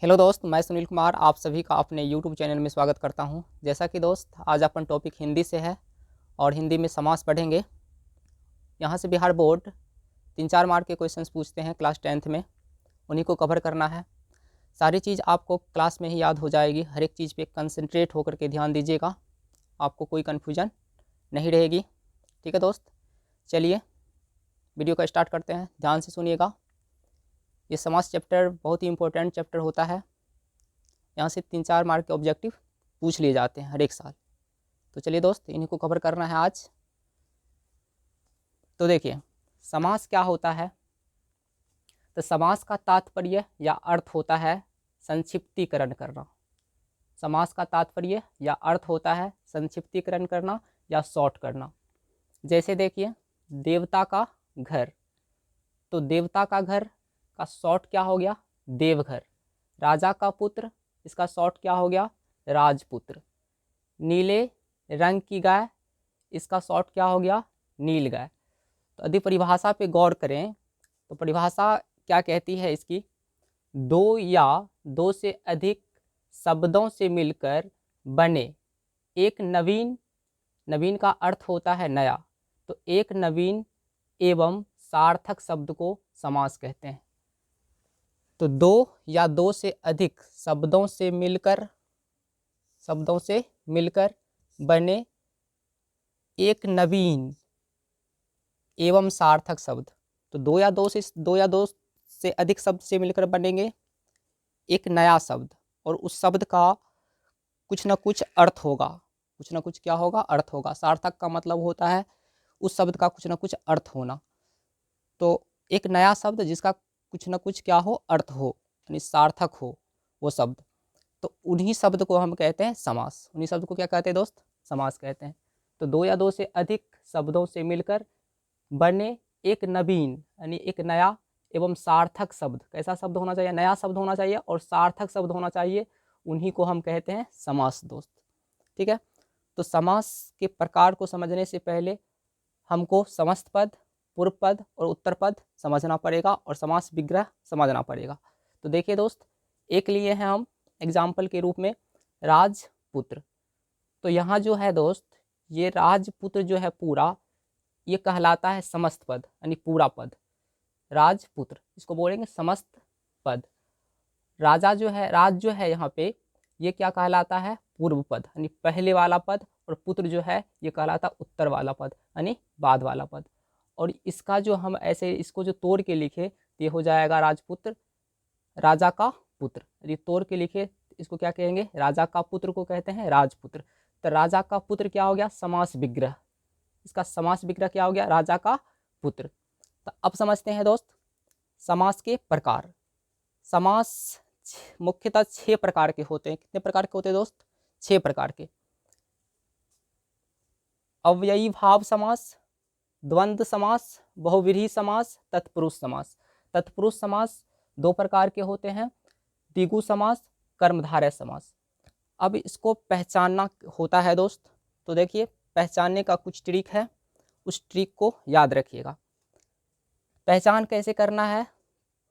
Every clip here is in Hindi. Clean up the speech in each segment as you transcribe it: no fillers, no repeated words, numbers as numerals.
हेलो दोस्त, मैं सुनील कुमार आप सभी का अपने यूट्यूब चैनल में स्वागत करता हूं। जैसा कि दोस्त आज अपन टॉपिक हिंदी से है और हिंदी में समास पढ़ेंगे। यहां से बिहार बोर्ड 3-4 मार्क के क्वेश्चंस पूछते हैं क्लास 10th में, उन्हीं को कवर करना है। सारी चीज़ आपको क्लास में ही याद हो जाएगी। हर एक चीज़ पे कंसंट्रेट होकर के ध्यान दीजिएगा, आपको कोई कन्फ्यूजन नहीं रहेगी। ठीक है दोस्त, चलिए वीडियो का स्टार्ट करते हैं। ध्यान से सुनिएगा। ये समास चैप्टर बहुत ही इंपॉर्टेंट चैप्टर होता है। यहाँ से 3-4 मार्क के ऑब्जेक्टिव पूछ लिए जाते हैं हर एक साल। तो चलिए दोस्त, इन्हीं को कवर करना है आज। तो देखिए, समास क्या होता है। तो समास का तात्पर्य या अर्थ होता है संक्षिप्तीकरण करना। समास का तात्पर्य या अर्थ होता है संक्षिप्तीकरण करना या शॉर्ट करना। जैसे देखिए, देवता का घर, तो देवता का घर का शॉर्ट क्या हो गया, देवघर। राजा का पुत्र, इसका शॉर्ट क्या हो गया, राजपुत्र। नीले रंग की गाय, इसका शॉर्ट क्या हो गया, नील गाय। तो यदि परिभाषा पे गौर करें तो परिभाषा क्या कहती है इसकी, दो या दो से अधिक शब्दों से मिलकर बने एक नवीन, नवीन का अर्थ होता है नया, तो एक नवीन एवं सार्थक शब्द को समास कहते हैं। तो दो या दो से अधिक शब्दों से मिलकर बने एक नवीन एवं सार्थक शब्द। तो दो या दो से अधिक शब्द से मिलकर बनेंगे एक नया शब्द, और उस शब्द का कुछ ना कुछ अर्थ होगा। कुछ ना कुछ क्या होगा, अर्थ होगा। सार्थक का मतलब होता है उस शब्द का कुछ ना कुछ अर्थ होना। तो एक नया शब्द जिसका कुछ ना कुछ क्या हो, अर्थ हो, यानी सार्थक हो वो शब्द, तो उन्हीं शब्द को हम कहते हैं समास। उन्हीं शब्द को क्या कहते हैं दोस्त, समास कहते हैं। तो दो या दो से अधिक शब्दों से मिलकर बने एक नवीन, यानी एक नया एवं सार्थक शब्द। कैसा शब्द होना चाहिए, नया शब्द होना चाहिए और सार्थक शब्द होना चाहिए, उन्हीं को हम कहते हैं समास दोस्त। ठीक है, तो समास के प्रकार को समझने से पहले हमको समस्त पद, पूर्व पद और उत्तर पद समझना पड़ेगा और समास विग्रह समझना पड़ेगा। तो देखिए दोस्त, एक लिए हैं हम एग्जाम्पल के रूप में राजपुत्र। तो यहाँ जो है दोस्त, ये राजपुत्र जो है पूरा, ये कहलाता है समस्त पद, यानी पूरा पद। राजपुत्र इसको बोलेंगे समस्त पद। राजा जो है, राज जो है यहाँ पे, ये क्या कहलाता है, पूर्व पद, यानी पहले वाला पद। और पुत्र जो है ये कहलाता उत्तर वाला पद, यानी बाद वाला पद। और इसका जो हम ऐसे इसको जो तोड़ के लिखे तो ये हो जाएगा राजपुत्र, राजा का पुत्र। यदि तोड़ के लिखे इसको क्या कहेंगे, राजा का पुत्र को कहते हैं राजपुत्र। तो राजा का पुत्र क्या हो गया, समास विग्रह। इसका समास विग्रह क्या हो गया, राजा का पुत्र। तो अब समझते हैं दोस्त समास के प्रकार। समास मुख्यतः 6 प्रकार के होते हैं। कितने प्रकार के होते हैं दोस्त, 6 प्रकार के। अव्ययी भाव समास, द्वंद्व समास, बहुव्रीहि समास, तत्पुरुष समास। तत्पुरुष समास 2 प्रकार के होते हैं, द्विगु समास, कर्मधारय समास। अब इसको पहचानना होता है दोस्त। तो देखिए, पहचानने का कुछ ट्रिक है, उस ट्रिक को याद रखिएगा। पहचान कैसे करना है,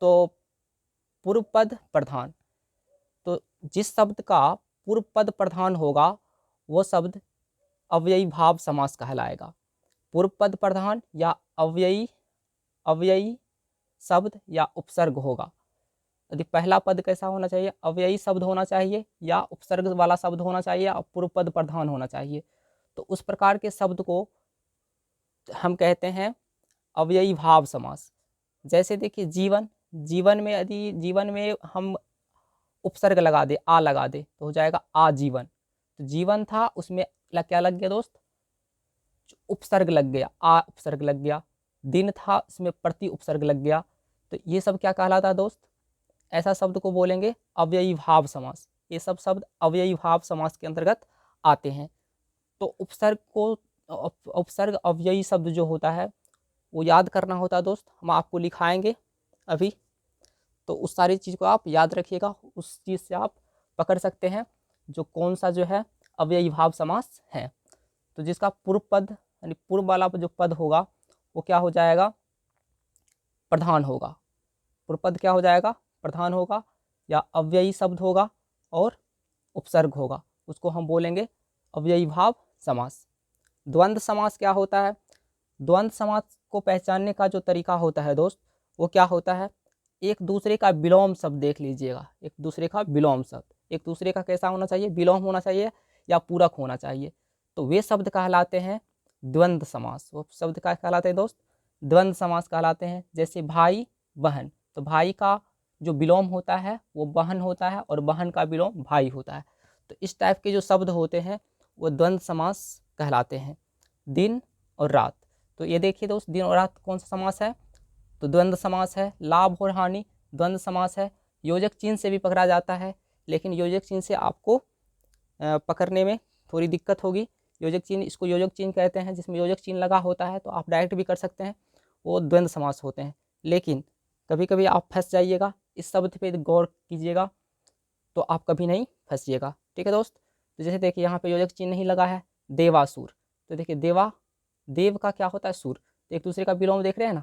तो पूर्व पद प्रधान। तो जिस शब्द का पूर्व पद प्रधान होगा वो शब्द अव्ययी भाव समास कहलाएगा। पूर्व पद प्रधान या अव्ययी शब्द या उपसर्ग होगा। यदि पहला पद कैसा होना चाहिए, अव्ययी शब्द होना चाहिए या उपसर्ग वाला शब्द होना चाहिए और पूर्व पद प्रधान होना चाहिए। तो उस प्रकार के शब्द को हम कहते हैं अव्ययी भाव समास। जैसे देखिए जीवन, जीवन में यदि जीवन में हम उपसर्ग लगा दे, आ लगा दे, तो हो जाएगा आजीवन। तो जीवन था, उसमें क्या लग गया दोस्त, उपसर्ग लग गया, आ उपसर्ग लग गया। दिन था, उसमें प्रति उपसर्ग लग गया। तो ये सब क्या कहलाता है दोस्त, ऐसा शब्द को बोलेंगे अव्ययी भाव समास। ये सब शब्द अव्ययी भाव समास के अंतर्गत आते हैं। तो उपसर्ग अव्ययी शब्द जो होता है वो याद करना होता है दोस्त, हम आपको लिखाएंगे अभी। तो उस सारी चीज़ को आप याद रखिएगा, उस चीज़ से आप पकड़ सकते हैं जो कौन सा जो है अव्ययी भाव समास है। तो जिसका पूर्व पद, यानी पूर्व वाला जो पद होगा वो क्या हो जाएगा, प्रधान होगा। पूर्व पद क्या हो जाएगा, प्रधान होगा। या अव्ययी शब्द होगा और उपसर्ग होगा, उसको हम बोलेंगे अव्ययी भाव समास। द्वंद्व समास क्या होता है? द्वंद्व समास को पहचानने का जो तरीका होता है दोस्त, वो क्या होता है, एक दूसरे का विलोम शब्द देख लीजिएगा, एक दूसरे का विलोम शब्द, एक दूसरे का कैसा होना चाहिए, विलोम होना चाहिए या पूरक होना चाहिए, तो वे शब्द कहलाते हैं द्वंद्व समास। वो शब्द क्या कहलाते हैं दोस्त? द्वंद्व समास कहलाते हैं। जैसे भाई बहन, तो भाई का जो विलोम होता है वो बहन होता है और बहन का विलोम भाई होता है। तो इस टाइप के जो शब्द होते हैं वो द्वंद्व समास कहलाते हैं। दिन और रात, तो ये देखिए दोस्त, दिन और रात कौन सा समास है? तो द्वंद्व समास है। लाभ और हानि द्वंद्व समास है। योजक चिन्ह से भी पकड़ा जाता है, लेकिन योजक चिन्ह से आपको पकड़ने में थोड़ी दिक्कत होगी। योजक चिन्ह, इसको योजक चिन्ह कहते हैं, जिसमें योजक चिन्ह लगा होता है, तो आप डायरेक्ट भी कर सकते हैं, वो द्वंद्व समास होते हैं। लेकिन कभी कभी आप फंस जाइएगा, इस शब्द पे गौर कीजिएगा तो आप कभी नहीं फंसिएगा। ठीक है दोस्त, तो जैसे देखिए यहाँ पे योजक चिन्ह नहीं लगा है, देवासुर, तो देखिए देवा, देव का क्या होता है, सुर, तो एक दूसरे का विलोम देख रहे हैं ना,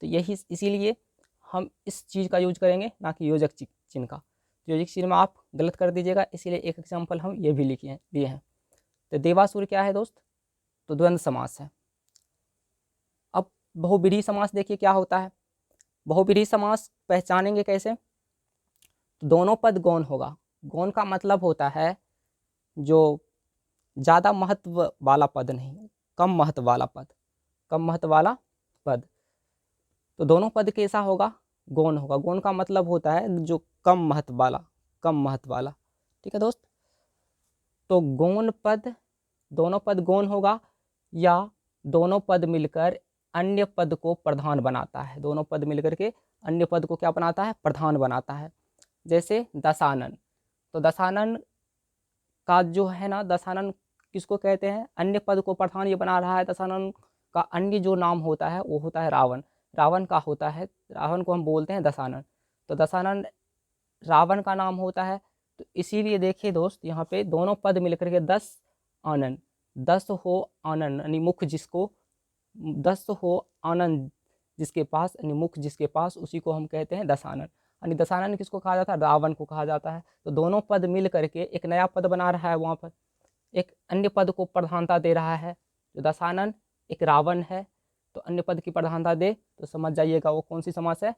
तो यही इसीलिए हम इस चीज़ का यूज करेंगे, ना कि योजक चिन्ह का। योजक चिन्ह में आप गलत कर दीजिएगा, इसीलिए एक एग्जाम्पल हम ये भी लिखे हैं, दिए हैं। तो देवासुर क्या है दोस्त? तो द्वंद्व समास है। अब बहुब्रीहि समास देखिए क्या होता है। बहुब्रीहि समास पहचानेंगे कैसे? तो दोनों पद गौण होगा। गौण का मतलब होता है जो ज़्यादा महत्व वाला पद नहीं, कम महत्व वाला पद, कम महत्व वाला पद। तो दोनों पद कैसा होगा? गौण होगा। गौण का मतलब होता है जो कम महत्व वाला, कम महत्व वाला। ठीक है दोस्त, तो गौण पद, दोनों पद गौण होगा या दोनों पद मिलकर अन्य पद को प्रधान बनाता है। दोनों पद मिलकर के अन्य पद को क्या बनाता है? प्रधान बनाता है। जैसे दशानन, तो दशानन का जो है ना, दशानन किसको कहते हैं? अन्य पद को प्रधान ये बना रहा है। दशानन का अन्य जो नाम होता है वो होता है रावण। रावण का होता है, रावण को हम बोलते हैं दशानन, तो दशानन रावण का नाम होता है। तो इसीलिए देखिए दोस्त, यहाँ पे दोनों पद मिलकर के 10 आनन, 10 हो आनन, यानी मुख जिसको, 10 हो आनंद जिसके पास, यानी मुख जिसके पास, उसी को हम कहते हैं दशानन। यानी दशानन किसको कहा जाता है? रावण को कहा जाता है। तो दोनों पद मिल करके एक नया पद बना रहा है, वहाँ पर एक अन्य पद को प्रधानता दे रहा है। जो दशानन एक रावण है, तो अन्य पद की प्रधानता दे, तो समझ जाइएगा वो कौन सी समास है?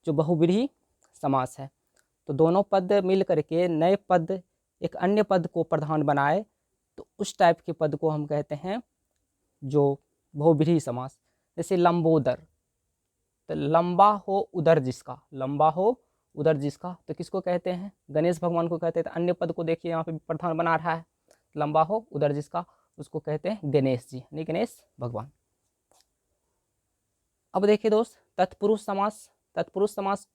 जो बहुब्रीहि समास है। तो दोनों पद मिल करके नए पद एक अन्य पद को प्रधान बनाए, तो उस टाइप के पद को हम कहते हैं जो बहुब्रीहि समास। जैसे लंबोदर, तो लंबा हो उदर जिसका, लंबा हो उदर जिसका, तो किसको कहते हैं? गणेश भगवान को कहते हैं। तो अन्य पद को देखिए यहाँ पे प्रधान बना रहा है, लंबा हो उदर जिसका, उसको कहते हैं गणेश जी, यानी गणेश भगवान। अब देखिए दोस्त, तत्पुरुष समास। तत्पुरुष समास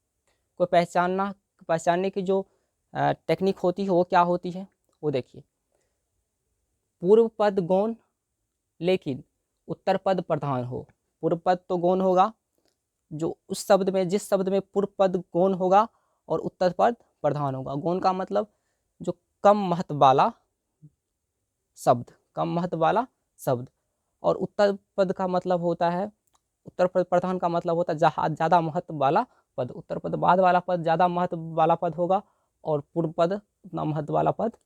को पहचानने की जो टेक्निक होती है वो क्या होती है, वो देखिए। पूर्व पद गौण लेकिन उत्तर पद प्रधान हो। पूर्व पद तो गौण होगा, जो उस शब्द में, जिस शब्द में पूर्व पद गौण होगा और उत्तर पद प्रधान होगा। गौण का मतलब जो कम महत्व वाला शब्द, कम महत्व वाला शब्द, और उत्तर पद का मतलब होता है, उत्तर पद प्रधान का मतलब होता है ज़्यादा महत्व वाला पद। उत्तर पद बाद वाला पद ज़्यादा महत्व वाला पद होगा और पूर्व पद उतना महत्व वाला पद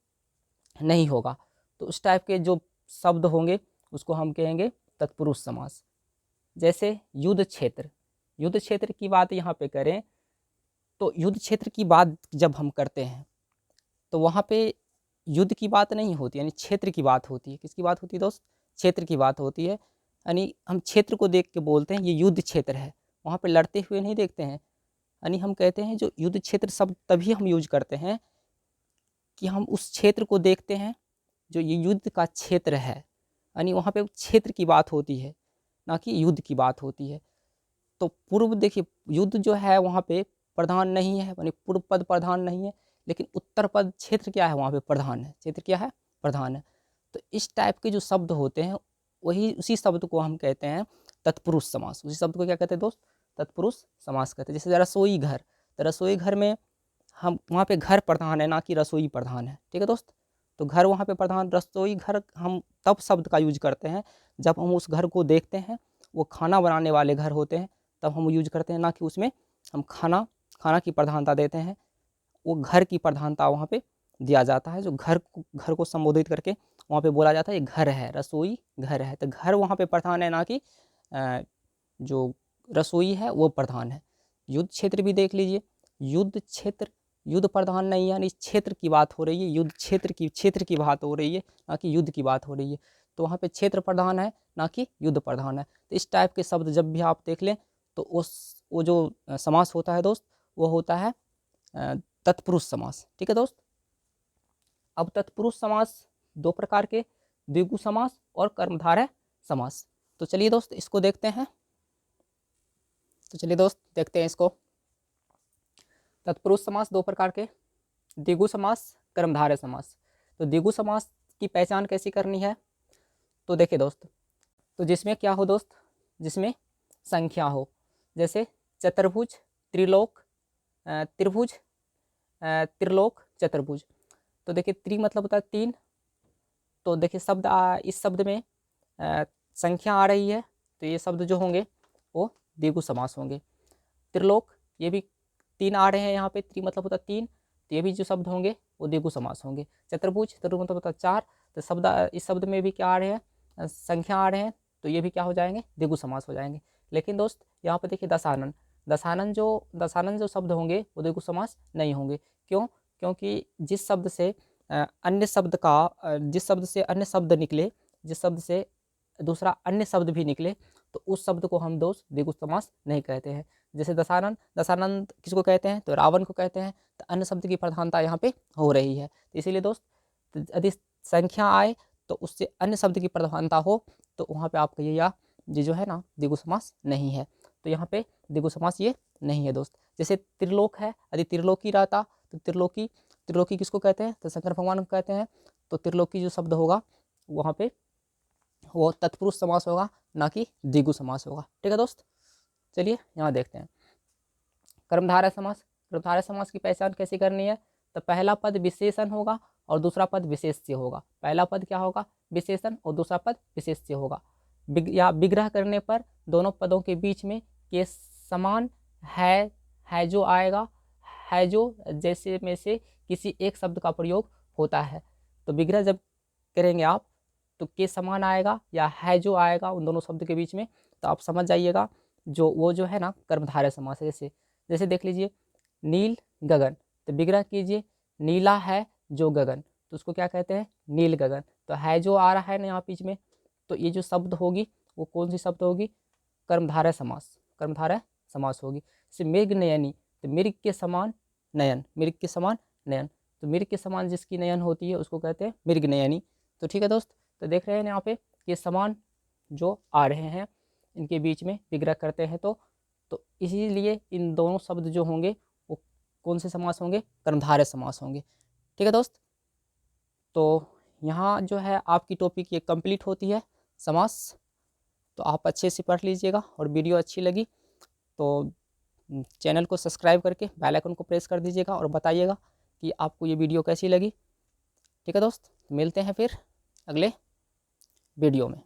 नहीं होगा। तो उस टाइप के जो शब्द होंगे उसको हम कहेंगे तत्पुरुष समास। जैसे युद्ध क्षेत्र, युद्ध क्षेत्र की बात यहाँ पे करें, तो युद्ध क्षेत्र की बात जब हम करते हैं तो वहाँ पे युद्ध की बात नहीं होती, यानी क्षेत्र की बात होती है। किसकी बात होती है दोस्त? क्षेत्र की बात होती है। यानी हम क्षेत्र को देख के बोलते हैं ये युद्ध क्षेत्र है, वहाँ पे लड़ते हुए नहीं देखते हैं। यानी हम कहते हैं जो युद्ध क्षेत्र शब्द तभी हम यूज करते हैं कि हम उस क्षेत्र को देखते हैं जो ये युद्ध का क्षेत्र है, यानी वहाँ पे क्षेत्र की बात होती है, ना कि युद्ध की बात होती है। तो पूर्व देखिए, युद्ध जो है वहाँ पे प्रधान नहीं है, यानी पूर्व पद प्रधान नहीं है, लेकिन उत्तर पद क्षेत्र क्या है, वहाँ पे प्रधान है। क्षेत्र क्या है? प्रधान है। तो इस टाइप के जो शब्द होते हैं वही, उसी शब्द को हम कहते हैं तत्पुरुष समास। उसी शब्द को क्या कहते हैं दोस्त? तत्पुरुष समास कहते हैं। जैसे रसोई घर, तो रसोई घर में हम, वहाँ पे घर प्रधान है, ना कि रसोई प्रधान है। ठीक है दोस्त, तो घर वहाँ पे प्रधान, रसोई घर हम तब शब्द का यूज करते हैं जब हम उस घर को देखते हैं, वो खाना बनाने वाले घर होते हैं, तब हम यूज करते हैं, ना कि उसमें हम खाना की प्रधानता देते हैं। वो घर की प्रधानता वहाँ पे दिया जाता है। जो घर को संबोधित करके वहाँ पे बोला जाता है ये घर है, रसोई घर है। तो घर वहाँ पे प्रधान है, ना कि जो रसोई है वो प्रधान है। युद्ध क्षेत्र भी देख लीजिए, युद्ध क्षेत्र युद्ध प्रधान नहीं है, यानी क्षेत्र की बात हो रही है, युद्ध क्षेत्र की बात हो रही है, ना कि युद्ध की बात हो रही है। तो वहाँ पे क्षेत्र प्रधान है, ना कि युद्ध प्रधान है। तो इस टाइप के शब्द जब भी आप देख लें तो वो जो समास होता है दोस्त, वो होता है तत्पुरुष समास। ठीक है दोस्त। अब तत्पुरुष समास दो प्रकार के, द्विगु समास और कर्मधारय समास। तो चलिए दोस्त इसको देखते हैं। तो चलिए दोस्त देखते हैं इसको। तत्पुरुष समास दो प्रकार के, द्विगु समास, कर्मधारय समास। तो द्विगु समास की पहचान कैसी करनी है? तो देखिए दोस्त, तो जिसमें क्या हो दोस्त, जिसमें संख्या हो, जैसे चतुर्भुज, त्रिलोक, त्रिभुज, त्रिलोक, चतुर्भुज। तो देखिए त्रि मतलब होता है तीन। तो देखिए शब्द इस शब्द में संख्या आ रही है, तो ये शब्द जो होंगे वो द्विगु समास होंगे। त्रिलोक, ये भी तीन आ रहे हैं यहाँ पे, त्रि मतलब होता है तीन, तो ये भी जो शब्द होंगे वो द्विगु समास होंगे। चतुर्भुज, चतुर्भुज मतलब होता है चार, तो शब्द इस शब्द में भी क्या आ रहे हैं, संख्या आ रहे हैं, तो ये भी क्या हो जाएंगे, द्विगु समास हो जाएंगे। लेकिन दोस्त यहाँ पे देखिए दशानन, दशानन जो शब्द होंगे वो द्विगु समास नहीं होंगे। क्यों? क्योंकि जिस शब्द से अन्य शब्द निकले, जिस शब्द से दूसरा अन्य शब्द भी निकले, तो उस शब्द को हम दोस्त द्विगु समास नहीं कहते हैं। जैसे दशानन, दशानन किसको कहते हैं? तो रावण को कहते हैं। तो अन्य शब्द की प्रधानता यहाँ पे हो रही है। तो इसीलिए दोस्त यदि संख्या आए तो उससे अन्य शब्द की प्रधानता हो, तो वहाँ पे आप कहिए या ये जो है ना द्विगु समास नहीं है। तो यहाँ पे द्विगु समास ये नहीं है दोस्त। जैसे त्रिलोक है, यदि त्रिलोकी रहता तो त्रिलोकी किसको कहते हैं? तो शंकर भगवान को कहते हैं। तो त्रिलोकी जो शब्द होगा वहाँ पे वो तत्पुरुष समास होगा, ना कि द्विगु समास होगा। ठीक है दोस्त। चलिए यहाँ देखते हैं कर्मधारय समास। कर्मधारय समास की पहचान कैसे करनी है? तो पहला पद विशेषण होगा और दूसरा पद विशेष्य होगा। पहला पद क्या होगा? विशेषण, और दूसरा पद विशेष्य होगा। या विग्रह करने पर दोनों पदों के बीच में के समान है जो आएगा, है जो जैसे में से किसी एक शब्द का प्रयोग होता है। तो विग्रह जब करेंगे आप तो के समान आएगा या है जो आएगा उन दोनों शब्द के बीच में, तो आप समझ जाइएगा वो जो है ना कर्मधारय समास है। जैसे देख लीजिए नील गगन, तो विग्रह कीजिए नीला है जो गगन, तो उसको क्या कहते हैं? नील गगन। तो है जो आ रहा है ना यहाँ बीच में, तो ये जो शब्द होगी वो कौन सी शब्द होगी? कर्मधारय समास, कर्मधारय समास होगी। जैसे मृग नयनी, तो मृग के समान नयन, मृग के समान नयन, तो मृग के समान जिसकी नयन होती है उसको कहते हैं मृग नयनी। तो ठीक है दोस्त। तो देख रहे हैं यहाँ पे ये समान जो आ रहे हैं इनके बीच में विग्रह करते हैं, तो इसीलिए इन दोनों शब्द जो होंगे वो कौन से समास होंगे? कर्मधारय समास होंगे। ठीक है दोस्त। तो यहाँ जो है आपकी टॉपिक ये कंप्लीट होती है समास। तो आप अच्छे से पढ़ लीजिएगा, और वीडियो अच्छी लगी तो चैनल को सब्सक्राइब करके बेल आइकन को प्रेस कर दीजिएगा और बताइएगा कि आपको ये वीडियो कैसी लगी। ठीक है दोस्त, मिलते हैं फिर अगले वीडियो में।